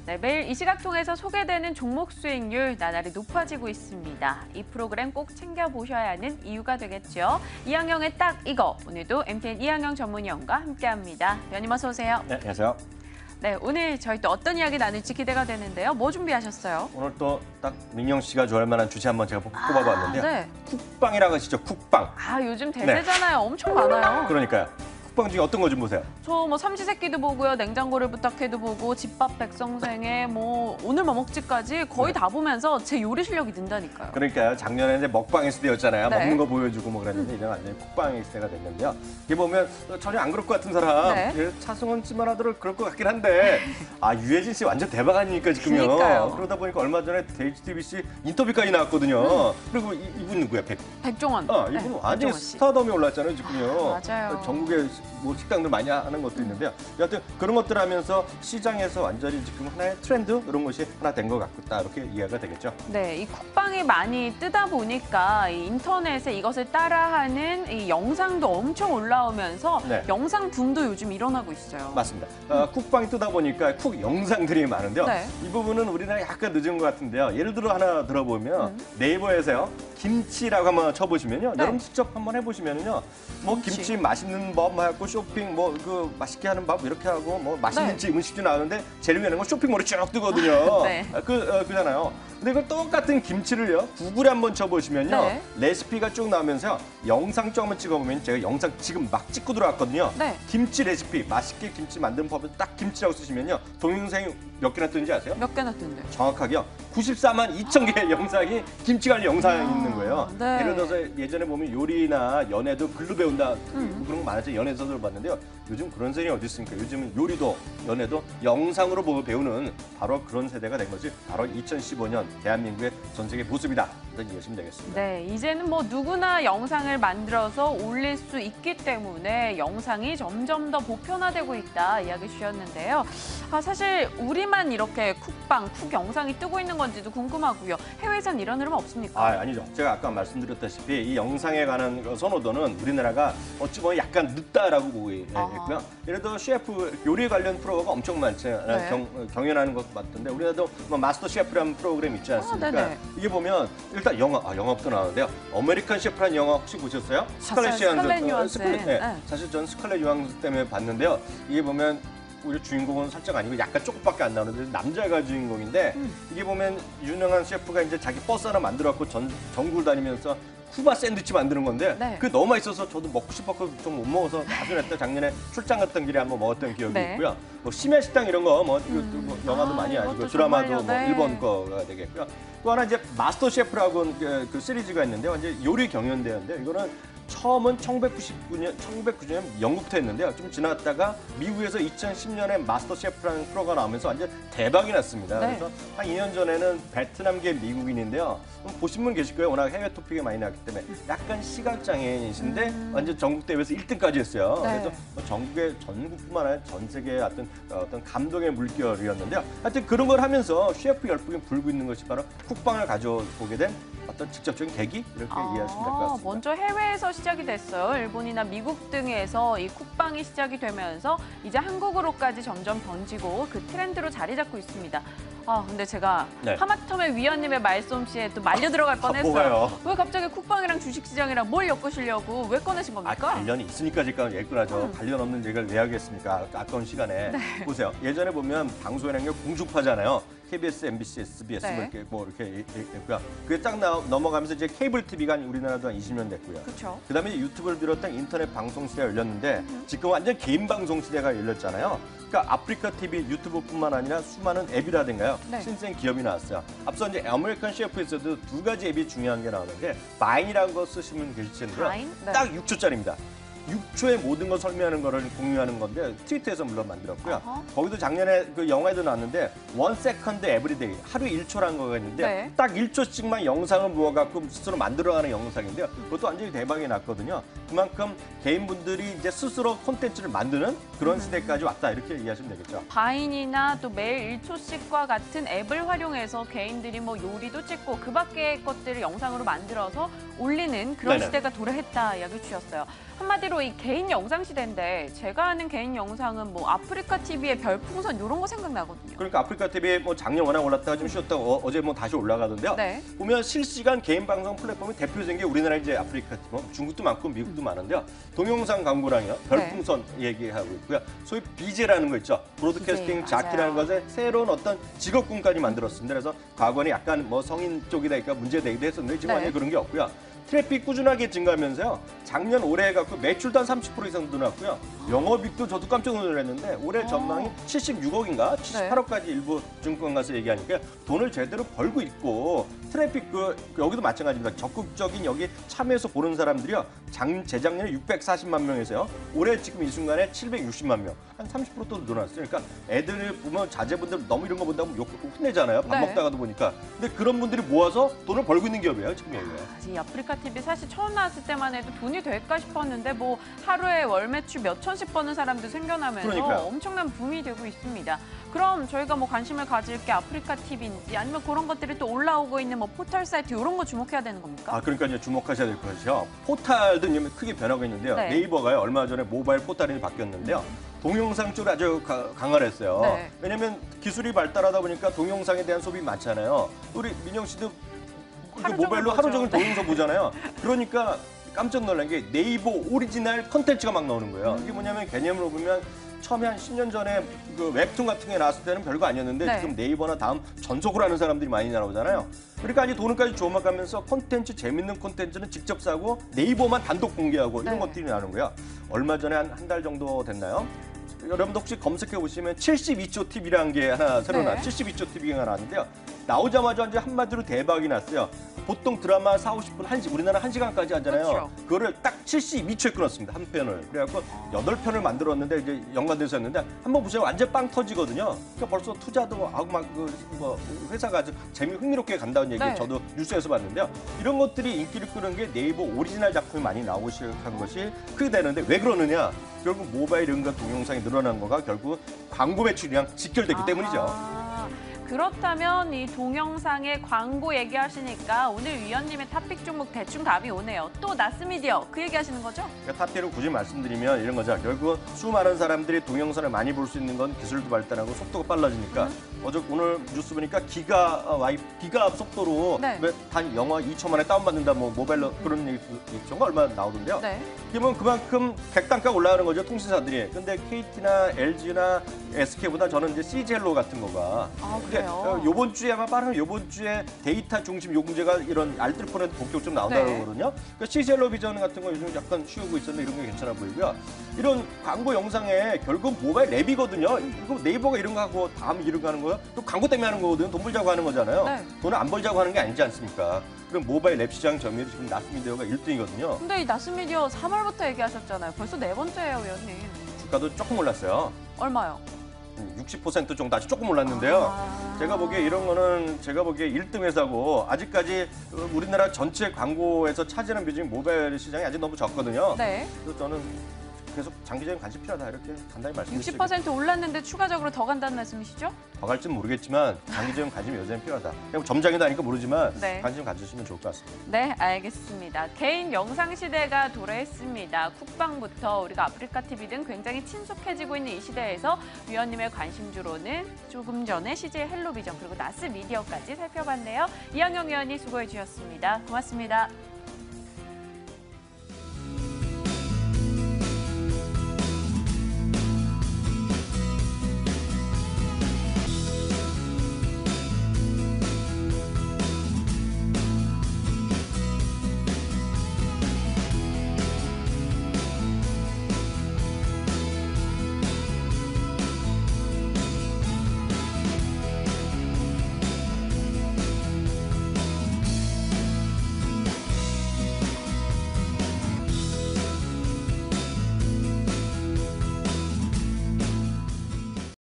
네, 매일 이 시각 통해서 소개되는 종목 수익률 나날이 높아지고 있습니다. 이 프로그램 꼭 챙겨보셔야 하는 이유가 되겠죠. 이항영의 딱 이거, 오늘도 MTN 이항영 전문위원과 함께합니다. 위원님 어서 오세요. 네, 안녕하세요. 네, 오늘 저희 또 어떤 이야기 나눌지 기대가 되는데요. 뭐 준비하셨어요? 오늘 또 딱 민영 씨가 좋아할 만한 주제 한번 제가 뽑아봤는데요. 네. 쿡방이라고 하시죠, 쿡방. 요즘 대세잖아요. 엄청 많아요. 그러니까요. 쿡방 중에 어떤 거 좀 보세요. 저 뭐 삼시세끼도 보고요. 냉장고를 부탁해도 보고 집밥 백성생에 뭐 오늘 뭐 먹지까지 거의 다 보면서 제 요리 실력이 는다니까요. 그러니까요. 작년에 이제 먹방의 시대였잖아요. 네. 먹는 거 보여주고 뭐 그랬는데 이제 완전히 쿡방의 시대가 됐는데요. 이게 보면 전혀 안 그럴 것 같은 사람, 네. 차승원 씨만 하더라도 그럴 것 같긴 한데 유해진 씨 완전 대박 아닙니까 지금요. 그러니까요. 그러다 보니까 얼마 전에 JTBC 인터뷰까지 나왔거든요. 그리고 이분 누구야? 백종원. 이분 네, 완전히 백종원 씨. 스타덤에 올랐잖아요 지금요. 맞아요. 전국에 뭐 식당들 많이 하는 것도 있는데요. 여하튼 그런 것들 하면서 시장에서 완전히 지금 하나의 트렌드 이런 것이 하나 된 것 같다 이렇게 이해가 되겠죠. 네, 이 쿡방이 많이 뜨다 보니까 이 인터넷에 이것을 따라하는 이 영상도 엄청 올라오면서 네. 영상 붐도 요즘 일어나고 있어요. 맞습니다. 쿡방이 뜨다 보니까 쿡 영상들이 많은데요. 네. 이 부분은 우리나라 약간 늦은 것 같은데요. 예를 들어 하나 들어보면 네이버에서요. 김치라고 한번 쳐보시면요. 네. 여러분 직접 한번 해보시면요. 뭐 김치 맛있는 법 하고 쇼핑 뭐 그 맛있게 하는 법 이렇게 하고 뭐 맛있는 네. 집 음식도 나오는데 제일 위에는 거 쇼핑몰이 쭉 뜨거든요. 네. 그잖아요. 근데 그 똑같은 김치를요. 구글에 한번 쳐보시면요. 네. 레시피가 쭉 나오면서요. 영상 쪽 한번 찍어보면 제가 영상 지금 막 찍고 들어왔거든요. 네. 김치 레시피, 맛있게 김치 만드는 법을 딱 김치라고 쓰시면요. 동영상이 몇 개나 뜨는지 아세요? 몇 개나 뜬대요? 정확하게요. 94만 2천 개의 영상이 김치 관련 영상이 있는 거예요. 네. 예를 들어서 예전에 보면 요리나 연애도 글로 배운다 그런 거 많았죠. 연애서들 봤는데요. 요즘 그런 세상이 어디 있습니까? 요즘은 요리도 연애도 영상으로 보고 배우는 바로 그런 세대가 된 거지. 바로 2015년 대한민국의 전 세계 모습이다. 이렇게 이해하시면 되겠습니다. 네, 이제는 뭐 누구나 영상을 만들어서 올릴 수 있기 때문에 영상이 점점 더 보편화되고 있다 이야기 주셨는데요. 사실 우리만 이렇게 쿡방, 쿡 영상이 뜨고 있는 건지도 궁금하고요. 해외에선 이런 흐름 없습니까? 아니죠. 제가 아까 말씀드렸다시피 이 영상에 관한 선호도는 우리나라가 어찌 보면 약간 늦다라고 보고 있고요. 예를 들어 셰프 요리 관련 프로가 엄청 많죠. 네. 경연하는 것 같던데 우리나라도 뭐 마스터 셰프라는 프로그램 있지 않습니까? 네네. 이게 보면 일단 영화부터 나오는데요. 아메리칸 셰프라는 영화 혹시 보셨어요? 스칼렛 요한슨. 네. 사실 저는 스칼렛 요한슨 때문에 봤는데요. 이게 보면 우리 주인공은 살짝 아니고 약간 조금밖에 안 나오는데 남자가 주인공인데 이게 보면 유명한 셰프가 이제 자기 버스 하나 만들어갖고 전국을 다니면서 쿠바 샌드위치 만드는 건데 네. 그게 너무 맛있어서 저도 먹고 싶었고 좀 못 먹어서 나중에 작년에 출장 갔던 길에 한번 먹었던 기억이 네. 있고요. 뭐 심야 식당 이런 거 뭐 영화도 많이 아니고 이것도 드라마도 정말요. 뭐 네. 일본 거가 되겠고요. 또 하나 이제 마스터 셰프라고 그 시리즈가 있는데요. 이제 요리 경연대회인데 이거는 처음은 1999년 영국부터 했는데요. 좀 지났다가 미국에서 2010년에 마스터 셰프라는 프로가 나오면서 완전 대박이 났습니다. 네. 그래서 한 2년 전에는 베트남계 미국인인데요. 보신 분 계실 거예요. 워낙 해외 토픽이 많이 나왔기 때문에 약간 시각장애인이신데 완전 전국 대회에서 1등까지 했어요. 네. 그래서 뭐 전국뿐만 아니라 전 세계의 어떤 감동의 물결이었는데요. 하여튼 그런 걸 하면서 셰프 열풍이 불고 있는 것이 바로 쿡방을 가져보게 된 어떤 직접적인 계기 이렇게 이해하시면 될 것 같습니다. 먼저 해외에서 시작이 됐어요. 일본이나 미국 등에서 이 쿡방이 시작이 되면서 이제 한국으로까지 점점 번지고 그 트렌드로 자리 잡고 있습니다. 근데 제가 네. 하마터면 위원님의 말솜씨에 또 말려 들어갈 뻔했어요. 뭐가요? 왜 갑자기 쿡방이랑 주식시장이랑 뭘 엮으시려고 왜 꺼내신 겁니까? 관련이 있으니까 제가 얘기를 하죠. 관련 없는 얘기를 왜 하겠습니까? 아까운 시간에. 보세요. 예전에 보면 방송이라는 게 공중파잖아요. KBS, MBC, SBS 네. 이렇게 있고요. 그게 딱 넘어가면서 이제 케이블 TV가 우리나라도 한 20년 됐고요. 그렇죠. 그다음에 유튜브를 비롯한 인터넷 방송 시대가 열렸는데 지금 완전 개인 방송 시대가 열렸잖아요. 그러니까 아프리카 TV, 유튜브뿐만 아니라 수많은 앱이라든가요. 네. 신생 기업이 나왔어요. 앞서 이제 아메리칸 셰프에서도 두 가지 앱이 중요한 게 나오는데 바인이라는 거 쓰시면 계실 텐데요. 바인? 네. 딱 6초짜리입니다. 6초에 모든 걸 설명하는 거를 공유하는 건데 트위터에서 물론 만들었고요. 어허. 거기도 작년에 그 영화에도 나왔는데 1 second every day 하루에 1초라는 거가 있는데 네. 딱 1초씩만 영상을 모아갖고 스스로 만들어가는 영상인데요. 그것도 완전히 대박이 났거든요. 그만큼 개인분들이 이제 스스로 콘텐츠를 만드는 그런 시대까지 왔다 이렇게 이해하시면 되겠죠. 바인이나 또 매일 1초씩과 같은 앱을 활용해서 개인들이 뭐 요리도 찍고 그 밖의 것들을 영상으로 만들어서 올리는 그런 네네. 시대가 도래했다 이야기 주셨어요. 한마디로 마지막으로 이 개인 영상 시대인데 제가 아는 개인 영상은 뭐 아프리카 TV의 별풍선 이런 거 생각나거든요. 그러니까 아프리카 TV 뭐 작년 워낙 올랐다가 좀 쉬었다가 어제 뭐 다시 올라가던데요. 네. 보면 실시간 개인 방송 플랫폼이 대표적인 게 우리나라 이제 아프리카 TV, 뭐 중국도 많고 미국도 많은데요. 동영상 광고랑요, 별풍선 얘기하고 있고요. 소위 BJ라는 거 있죠. 브로드캐스팅 BJ, 자키라는 맞아요. 것에 새로운 어떤 직업군까지 만들었습니다. 그래서 과거에는 약간 뭐 성인 쪽이다 문제되기도 했었는데 지금 네. 완전히 그런 게 없고요. 트래픽 꾸준하게 증가하면서요. 작년 올해 갖고 매출도 한 30% 이상 늘어났고요. 영업이익도 저도 깜짝 놀랐는데 올해 전망이 76억인가 78억까지 일부 증권가서 얘기하니까 돈을 제대로 벌고 있고 트래픽 여기도 마찬가지입니다. 적극적인 여기 참여해서 보는 사람들이요. 재작년에 640만 명에서요. 올해 지금 이 순간에 760만 명. 한 30%또 늘어났어요. 그러니까 애들 보면 자제분들 너무 이런 거 본다고 혼내잖아요. 밥 네. 먹다가도 보니까. 근데 그런 분들이 모아서 돈을 벌고 있는 기업이에요. 지금 여기가. 이 아프리카 TV 사실 처음 나왔을 때만 해도 돈이 될까 싶었는데 뭐 하루에 월 매출 몇 천씩 버는 사람도 생겨나면서 그러니까요. 엄청난 붐이 되고 있습니다. 그럼 저희가 뭐 관심을 가질 게 아프리카 TV인지 아니면 그런 것들이 또 올라오고 있는 뭐 포털 사이트 이런 거 주목해야 되는 겁니까? 그러니까 이제 주목하셔야 될 것이요. 포탈도 이제 크게 변하고 있는데요. 네. 네이버가요. 얼마 전에 모바일 포탈이 바뀌었는데요. 동영상 쪽을 아주 강화를 했어요. 네. 왜냐하면 기술이 발달하다 보니까 동영상에 대한 소비 많잖아요. 우리 민영 씨도 하루 모바일로 종일 하루 종일 보죠. 동영상 보잖아요. 그러니까 깜짝 놀란 게 네이버 오리지널 컨텐츠가 막 나오는 거예요. 이게 뭐냐면 개념으로 보면 처음에 한 10년 전에 그 웹툰 같은 게 나왔을 때는 별거 아니었는데 네. 지금 네이버나 다음 전속으로 하는 사람들이 많이 나오잖아요. 그러니까 이제 돈을까지 조막하면서 콘텐츠, 재밌는 콘텐츠는 직접 사고 네이버만 단독 공개하고 이런 네. 것들이 나오는 거예요. 얼마 전에 한 달 정도 됐나요? 여러분도 혹시 검색해 보시면 72초 TV라는 게 하나 새로 네. 나왔어요. 72초 TV가 나왔는데요. 나오자마자 이제 한마디로 대박이 났어요. 보통 드라마 4, 50분, 우리나라 1시간까지 하잖아요. 그렇죠. 그거를 딱 72초에 끊었습니다. 한 편을. 그래갖고 8편을 만들었는데 이제 연관돼서 했는데 한번 보시면 완전 빵 터지거든요. 그러니까 벌써 투자도 하고 막 회사가 아주 흥미롭게 간다는 얘기 네. 저도 뉴스에서 봤는데요. 이런 것들이 인기를 끄는 게 네이버 오리지널 작품이 많이 나오기 시작한 것이 크게 되는데 왜 그러느냐? 결국 모바일 인가 동영상이 늘어난 거가 결국 광고 매출이랑 직결됐기 때문이죠. 그렇다면 이 동영상의 광고 얘기하시니까 오늘 위원님의 탑픽 종목 대충 감이 오네요. 또 나스미디어 그 얘기하시는 거죠? 그러니까 탑티로 굳이 말씀드리면 이런 거죠. 결국 수많은 사람들이 동영상을 많이 볼 수 있는 건 기술도 발달하고 속도가 빨라지니까 오늘 뉴스 보니까 기가 속도로 네. 단 영화 2초 만에 다운받는다 뭐 모바일로 그런 얘기가 얼마 나오던데요. 네. 이게 뭐 그만큼 객단가 올라가는 거죠 통신사들이. 근데 KT나 LG나 SK보다 저는 이제 CJL로 같은 거가 그래요? 요번 주에 아마 빠르면 요번 주에 데이터 중심 요금제가 이런 알뜰폰에도 본격적으로 좀 나온다고 네. 그러거든요. 그러니까 CJL로 비전 같은 거 요즘 약간 쉬우고 있었는데 이런 게 괜찮아 보이고요. 이런 광고 영상에 결국 모바일 랩이거든요. 이거 네이버가 이런 거 하고 다음 이런 거 하는 거요. 또 광고 때문에 하는 거거든요. 돈 벌자고 하는 거잖아요. 네. 돈을 안 벌자고 하는 게 아니지 않습니까? 그럼 모바일 랩 시장 점유율이 지금 나스미디어가 1등이거든요. 근데 이 나스미디어 3월부터 얘기하셨잖아요. 벌써 4번째예요, 위원님. 주가도 조금 올랐어요. 얼마요? 60% 정도 아주 조금 올랐는데요. 제가 보기에 이런 거는 제가 보기에 1등 회사고 아직까지 우리나라 전체 광고에서 차지하는 비중이 모바일 시장이 아직 너무 적거든요. 네. 그래서 저는 계속 장기적인 관심 필요하다 이렇게 간단히 말씀드리죠. 60% 올랐는데 추가적으로 더 간다는 말씀이시죠? 더 갈지는 모르겠지만 장기적인 관심이 여전히 필요하다. 그냥 점장이도 아니까 모르지만 네. 관심 가지시면 좋을 것 같습니다. 네, 알겠습니다. 개인 영상 시대가 도래했습니다. 쿡방부터 우리가 아프리카 TV 등 굉장히 친숙해지고 있는 이 시대에서 위원님의 관심주로는 조금 전에 CJ 헬로비전 그리고 나스미디어까지 살펴봤네요. 이항영 위원이 수고해 주셨습니다. 고맙습니다.